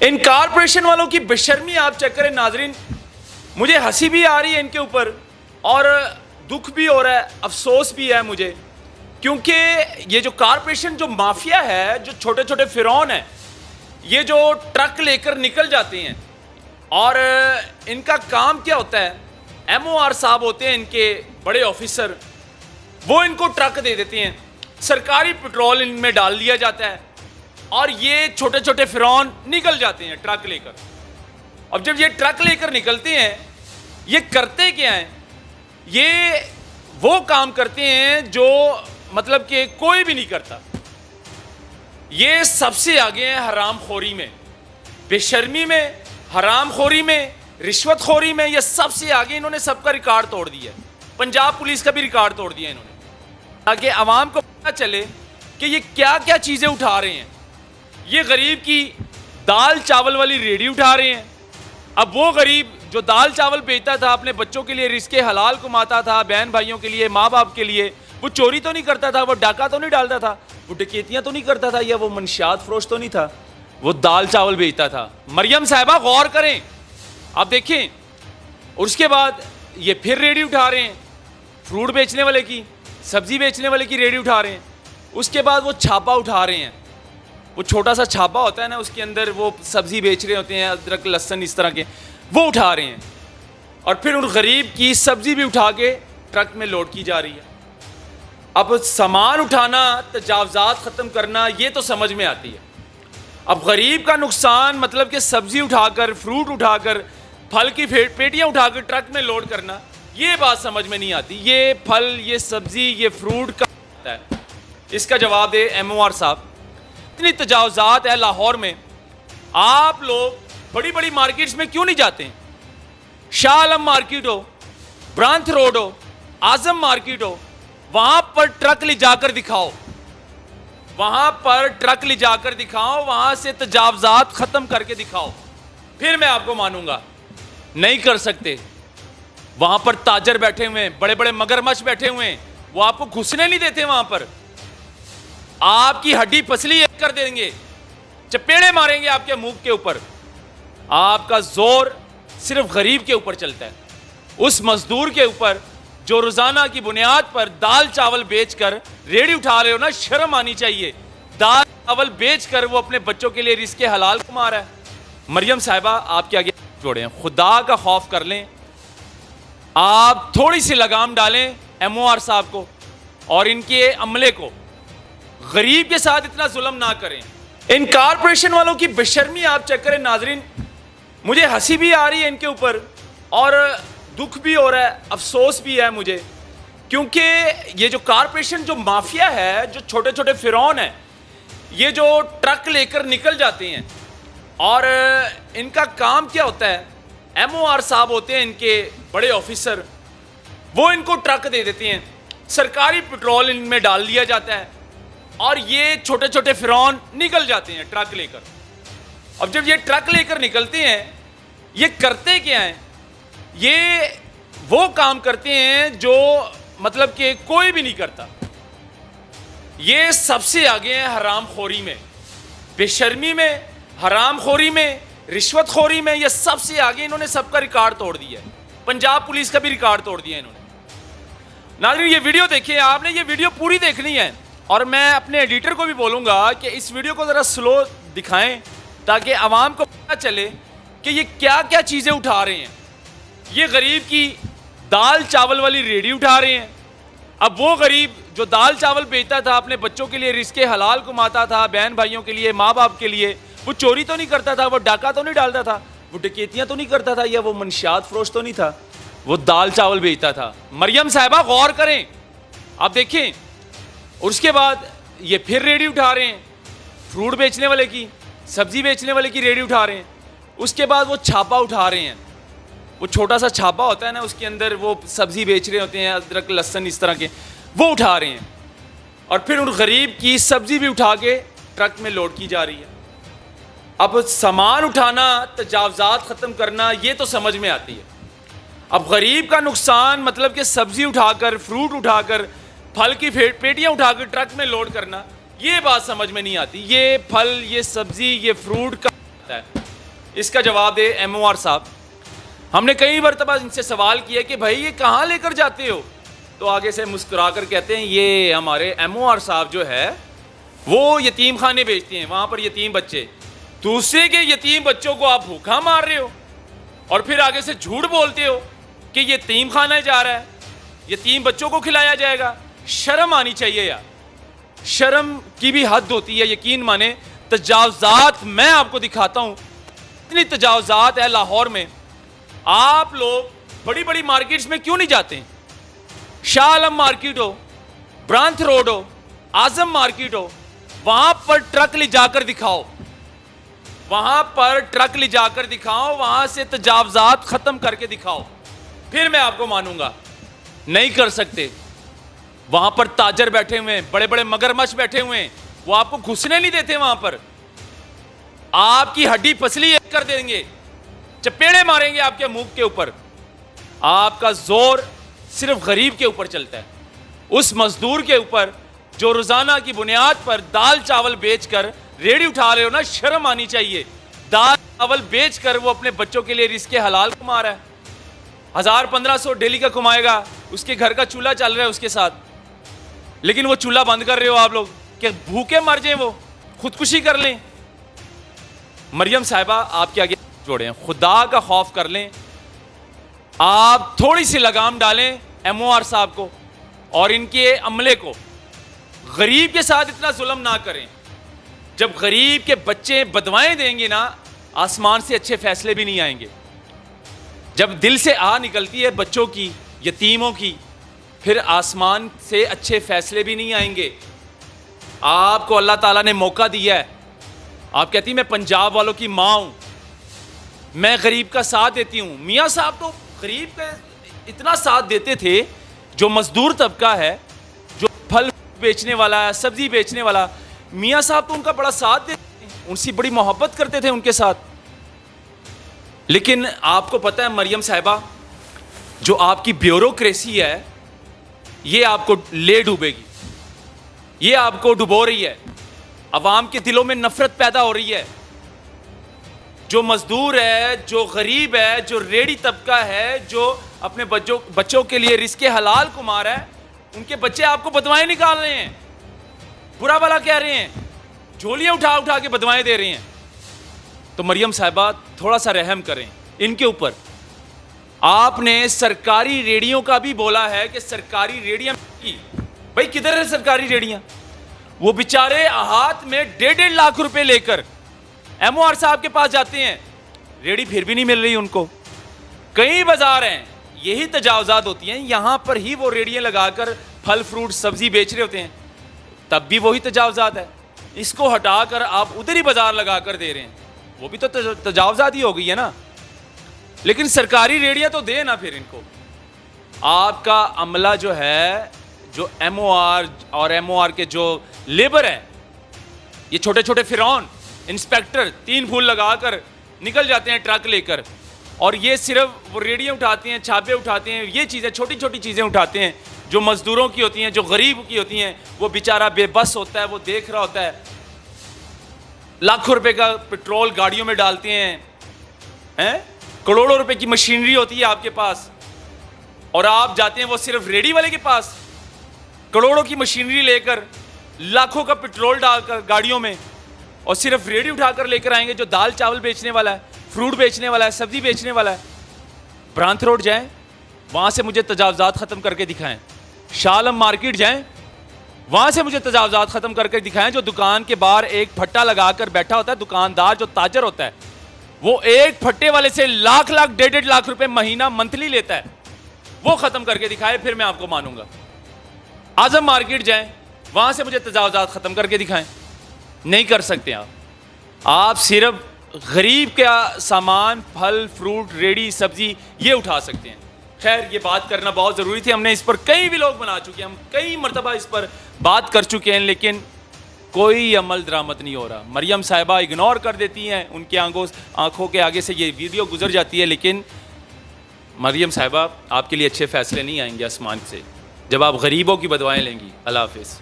ان corporation والوں کی بشرمی آپ چیک کریں ناظرین. مجھے ہنسی بھی آ رہی ہے ان کے اوپر اور دکھ بھی ہو رہا ہے, افسوس بھی ہے مجھے, کیونکہ یہ جو کارپوریشن جو مافیا ہے, جو چھوٹے چھوٹے فرعون ہیں, یہ جو ٹرک لے کر نکل جاتے ہیں اور ان کا کام کیا ہوتا ہے, ایم او آر صاحب ہوتے ہیں ان کے بڑے آفیسر, وہ ان کو ٹرک دے دیتے ہیں, سرکاری پیٹرول ان میں ڈال دیا جاتا ہے اور یہ چھوٹے چھوٹے فرعون نکل جاتے ہیں ٹرک لے کر. اب جب یہ ٹرک لے کر نکلتے ہیں, یہ کرتے کیا ہیں, یہ وہ کام کرتے ہیں جو مطلب کہ کوئی بھی نہیں کرتا. یہ سب سے آگے ہیں حرام خوری میں, بے شرمی میں, حرام خوری میں, رشوت خوری میں. یہ سب سے آگے, انہوں نے سب کا ریکارڈ توڑ دیا ہے. پنجاب پولیس کا بھی ریکارڈ توڑ دیا انہوں نے, تاکہ عوام کو پتہ چلے کہ یہ کیا کیا چیزیں اٹھا رہے ہیں. یہ غریب کی دال چاول والی ریڑھی اٹھا رہے ہیں. اب وہ غریب جو دال چاول بیچتا تھا, اپنے بچوں کے لیے رزق حلال کماتا تھا, بہن بھائیوں کے لیے, ماں باپ کے لیے, وہ چوری تو نہیں کرتا تھا, وہ ڈاکہ تو نہیں ڈالتا تھا, وہ ڈکیتیاں تو نہیں کرتا تھا, یا وہ منشیات فروش تو نہیں تھا, وہ دال چاول بیچتا تھا. مریم صاحبہ غور کریں, آپ دیکھیں. اور اس کے بعد یہ پھر ریڑھی اٹھا رہے ہیں, فروٹ بیچنے والے کی, سبزی بیچنے والے کی ریڑھی اٹھا رہے ہیں. اس کے بعد وہ چھاپا اٹھا رہے ہیں, وہ چھوٹا سا چھاپا ہوتا ہے نا, اس کے اندر وہ سبزی بیچ رہے ہوتے ہیں, ادرک لہسن اس طرح کے, وہ اٹھا رہے ہیں. اور پھر ان غریب کی سبزی بھی اٹھا کے ٹرک میں لوڈ کی جا رہی ہے. اب سامان اٹھانا, تجاوزات ختم کرنا, یہ تو سمجھ میں آتی ہے. اب غریب کا نقصان مطلب کہ سبزی اٹھا کر, فروٹ اٹھا کر, پھل کی پیٹیاں اٹھا کر ٹرک میں لوڈ کرنا, یہ بات سمجھ میں نہیں آتی. یہ پھل, یہ سبزی, یہ فروٹ کا ہے, اس کا جواب دے ایم او آر صاحب. اتنی تجاوزات ہے لاہور میں, آپ لوگ بڑی بڑی مارکیٹس میں کیوں نہیں جاتے ہیں؟ شاہ عالم مارکیٹ ہو, برانتھ روڈ ہو, اعظم مارکیٹ ہو, وہاں پر ٹرک لے جا کر دکھاؤ, وہاں پر ٹرک لے جا کر دکھاؤ, وہاں سے تجاوزات ختم کر کے دکھاؤ, پھر میں آپ کو مانوں گا. نہیں کر سکتے. وہاں پر تاجر بیٹھے ہوئے ہیں, بڑے بڑے مگرمچھ بیٹھے ہوئے ہیں, وہ آپ کو گھسنے نہیں دیتے. وہاں پر آپ کی ہڈی پسلی کر دیں گے, چپیڑے ماریں گے آپ کے منہ کے اوپر. آپ کا زور صرف غریب کے اوپر چلتا ہے, اس مزدور کے اوپر جو روزانہ کی بنیاد پر دال چاول بیچ کر ریڑھی اٹھا رہے ہو نا. شرم آنی چاہیے. دال چاول بیچ کر وہ اپنے بچوں کے لیے رزق حلال کما رہا ہے. مریم صاحبہ آپ کے آگے جوڑے ہیں, خدا کا خوف کر لیں. آپ تھوڑی سی لگام ڈالیں ایم او آر صاحب کو اور ان کے عملے کو. غریب کے ساتھ اتنا ظلم نہ کریں. ان کارپوریشن والوں کی بشرمی آپ چیک کریں ناظرین. مجھے ہنسی بھی آ رہی ہے ان کے اوپر اور دکھ بھی ہو رہا ہے, افسوس بھی ہے مجھے, کیونکہ یہ جو کارپوریشن جو مافیا ہے, جو چھوٹے چھوٹے فرعون ہیں, یہ جو ٹرک لے کر نکل جاتے ہیں اور ان کا کام کیا ہوتا ہے, ایم او آر صاحب ہوتے ہیں ان کے بڑے آفیسر, وہ ان کو ٹرک دے دیتے ہیں, سرکاری پیٹرول ان میں ڈال دیا جاتا ہے اور یہ چھوٹے چھوٹے فرعون نکل جاتے ہیں ٹرک لے کر. اب جب یہ ٹرک لے کر نکلتے ہیں, یہ کرتے کیا ہیں, یہ وہ کام کرتے ہیں جو مطلب کہ کوئی بھی نہیں کرتا. یہ سب سے آگے ہیں حرام خوری میں, بے شرمی میں, حرام خوری میں, رشوت خوری میں. یہ سب سے آگے, انہوں نے سب کا ریکارڈ توڑ دیا ہے. پنجاب پولیس کا بھی ریکارڈ توڑ دیا انہوں نے. ناظرین یہ ویڈیو دیکھیں, آپ نے یہ ویڈیو پوری دیکھنی ہے, اور میں اپنے ایڈیٹر کو بھی بولوں گا کہ اس ویڈیو کو ذرا سلو دکھائیں تاکہ عوام کو پتہ چلے کہ یہ کیا کیا چیزیں اٹھا رہے ہیں. یہ غریب کی دال چاول والی ریڑھی اٹھا رہے ہیں. اب وہ غریب جو دال چاول بیچتا تھا, اپنے بچوں کے لیے رزق حلال کماتا تھا, بہن بھائیوں کے لیے, ماں باپ کے لیے, وہ چوری تو نہیں کرتا تھا, وہ ڈاکہ تو نہیں ڈالتا تھا, وہ ڈکیتیاں تو نہیں کرتا تھا, یا وہ منشیات فروش تو نہیں تھا, وہ دال چاول بیچتا تھا. مریم صاحبہ غور کریں, آپ دیکھیں. اور اس کے بعد یہ پھر ریڑھی اٹھا رہے ہیں, فروٹ بیچنے والے کی, سبزی بیچنے والے کی ریڑھی اٹھا رہے ہیں. اس کے بعد وہ چھاپا اٹھا رہے ہیں, وہ چھوٹا سا چھاپا ہوتا ہے نا, اس کے اندر وہ سبزی بیچ رہے ہوتے ہیں, ادرک لہسن اس طرح کے, وہ اٹھا رہے ہیں. اور پھر ان غریب کی سبزی بھی اٹھا کے ٹرک میں لوڈ کی جا رہی ہے. اب سامان اٹھانا, تجاوزات ختم کرنا, یہ تو سمجھ میں آتی ہے. اب غریب کا نقصان مطلب کہ سبزی اٹھا کر, فروٹ اٹھا کر, پھل کی پیٹیاں اٹھا کر ٹرک میں لوڈ کرنا, یہ بات سمجھ میں نہیں آتی. یہ پھل, یہ سبزی, یہ فروٹ کا ہے. اس کا جواب دے ایم او آر صاحب. ہم نے کئی مرتبہ ان سے سوال کیا کہ بھائی یہ کہاں لے کر جاتے ہو؟ تو آگے سے مسکرا کر کہتے ہیں یہ ہمارے ایم او آر صاحب جو ہے وہ یتیم خانے بیچتے ہیں, وہاں پر یتیم بچے. دوسرے کے یتیم بچوں کو آپ بھوکا مار رہے ہو اور پھر آگے سے جھوٹ بولتے ہو کہ یتیم خانہ جا رہا ہے, یتیم بچوں کو کھلایا جائے گا. شرم آنی چاہیے یار, شرم کی بھی حد ہوتی ہے. یقین مانے تجاوزات میں آپ کو دکھاتا ہوں, اتنی تجاوزات ہے لاہور میں. آپ لوگ بڑی بڑی مارکیٹس میں کیوں نہیں جاتے ہیں؟ شاہ عالم مارکیٹ ہو, برانتھ روڈ ہو, اعظم مارکیٹ ہو, وہاں پر ٹرک لے جا کر دکھاؤ, وہاں پر ٹرک لے جا کر دکھاؤ, وہاں سے تجاوزات ختم کر کے دکھاؤ, پھر میں آپ کو مانوں گا. نہیں کر سکتے. وہاں پر تاجر بیٹھے ہوئے ہیں, بڑے بڑے مگرمچھ بیٹھے ہوئے ہیں, وہ آپ کو گھسنے نہیں دیتے. وہاں پر آپ کی ہڈی پسلی ایک کر دیں گے, چپیڑے ماریں گے آپ کے منہ کے اوپر. آپ کا زور صرف غریب کے اوپر چلتا ہے, اس مزدور کے اوپر جو روزانہ کی بنیاد پر دال چاول بیچ کر ریڑھی اٹھا رہے ہو نا. شرم آنی چاہیے. دال چاول بیچ کر وہ اپنے بچوں کے لیے رزق حلال کما رہا ہے, 1000-1500 ڈیلی کا کمائے گا, اس کے گھر کا چولہا چل رہا ہے اس کے ساتھ, لیکن وہ چولہا بند کر رہے ہو آپ لوگ کہ بھوکے مر جائیں, وہ خودکشی کر لیں. مریم صاحبہ آپ کے آگے جوڑے ہیں, خدا کا خوف کر لیں. آپ تھوڑی سی لگام ڈالیں ایم او آر صاحب کو اور ان کے عملے کو. غریب کے ساتھ اتنا ظلم نہ کریں. جب غریب کے بچے بدوائیں دیں گے نا, آسمان سے اچھے فیصلے بھی نہیں آئیں گے. جب دل سے نکلتی ہے بچوں کی, یتیموں کی, پھر آسمان سے اچھے فیصلے بھی نہیں آئیں گے. آپ کو اللہ تعالیٰ نے موقع دیا ہے. آپ کہتی ہیں میں پنجاب والوں کی ماں ہوں, میں غریب کا ساتھ دیتی ہوں. میاں صاحب تو غریب کا اتنا ساتھ دیتے تھے. جو مزدور طبقہ ہے, جو پھل بیچنے والا ہے, سبزی بیچنے والا, میاں صاحب تو ان کا بڑا ساتھ دیتے تھے, ان سے بڑی محبت کرتے تھے ان کے ساتھ. لیکن آپ کو پتہ ہے مریم صاحبہ, جو آپ کی بیوروکریسی ہے یہ آپ کو لے ڈوبے گی, یہ آپ کو ڈبو رہی ہے. عوام کے دلوں میں نفرت پیدا ہو رہی ہے. جو مزدور ہے, جو غریب ہے, جو ریڑھی طبقہ ہے, جو اپنے بچوں کے لیے رزق حلال کما رہا ہے, ان کے بچے آپ کو بدوائیں نکال رہے ہیں, برا بھلا کہہ رہے ہیں, جھولیاں اٹھا اٹھا کے بدوائیں دے رہے ہیں. تو مریم صاحبہ تھوڑا سا رحم کریں ان کے اوپر. آپ نے سرکاری ریڑیوں کا بھی بولا ہے کہ سرکاری ریڑیاں کی, بھائی کدھر ہے سرکاری ریڑیاں؟ وہ بیچارے ہاتھ میں 1.5 لاکھ روپے لے کر ایم او آر صاحب کے پاس جاتے ہیں, ریڑی پھر بھی نہیں مل رہی ان کو. کئی بازار ہیں, یہی تجاوزات ہوتی ہیں, یہاں پر ہی وہ ریڑیاں لگا کر پھل فروٹ سبزی بیچ رہے ہوتے ہیں, تب بھی وہی تجاوزات ہے. اس کو ہٹا کر آپ ادھر ہی بازار لگا کر دے رہے ہیں, وہ بھی تو تجاوزات ہی ہو گئی ہے نا. لیکن سرکاری ریڑیاں تو دے نا پھر ان کو. آپ کا عملہ جو ہے, جو ایم او آر اور ایم او آر کے جو لیبر ہیں, یہ چھوٹے چھوٹے فرعون انسپیکٹر 3 پھول لگا کر نکل جاتے ہیں ٹرک لے کر, اور یہ صرف وہ ریڑیاں اٹھاتے ہیں, چھاپے اٹھاتے ہیں, یہ چیزیں چھوٹی چھوٹی چیزیں اٹھاتے ہیں جو مزدوروں کی ہوتی ہیں, جو غریب کی ہوتی ہیں. وہ بیچارہ بے بس ہوتا ہے, وہ دیکھ رہا ہوتا ہے. لاکھوں روپے کا پٹرول گاڑیوں میں ڈالتے ہیں, کروڑوں روپے کی مشینری ہوتی ہے آپ کے پاس, اور آپ جاتے ہیں وہ صرف ریڑھی والے کے پاس, کروڑوں کی مشینری لے کر, لاکھوں کا پٹرول ڈال کر گاڑیوں میں, اور صرف ریڑھی اٹھا کر لے کر آئیں گے جو دال چاول بیچنے والا ہے, فروٹ بیچنے والا ہے, سبزی بیچنے والا ہے. برانتھ روڈ جائیں, وہاں سے مجھے تجاوزات ختم کر کے دکھائیں. شاہ عالم مارکیٹ جائیں, وہاں سے مجھے تجاوزات ختم کر کے دکھائیں. جو دکان کے باہر ایک پھٹا لگا کر بیٹھا ہوتا ہے, دکاندار جو تاجر ہوتا ہے, وہ ایک پھٹے والے سے لاکھ 1.5 لاکھ روپے مہینہ منتھلی لیتا ہے, وہ ختم کر کے دکھائے, پھر میں آپ کو مانوں گا. اعظم مارکیٹ جائیں, وہاں سے مجھے تجاوزات ختم کر کے دکھائیں. نہیں کر سکتے آپ صرف غریب کا سامان, پھل فروٹ ریڑھی سبزی یہ اٹھا سکتے ہیں. خیر, یہ بات کرنا بہت ضروری تھی. ہم نے اس پر کئی بھی لوگ بنا چکے ہیں, ہم کئی مرتبہ اس پر بات کر چکے ہیں, لیکن کوئی عمل درآمد نہیں ہو رہا. مریم صاحبہ اگنور کر دیتی ہیں, ان کے آنکھوں کے آگے سے یہ ویڈیو گزر جاتی ہے, لیکن مریم صاحبہ آپ کے لیے اچھے فیصلے نہیں آئیں گے آسمان سے جب آپ غریبوں کی بدوائیں لیں گی. اللہ حافظ.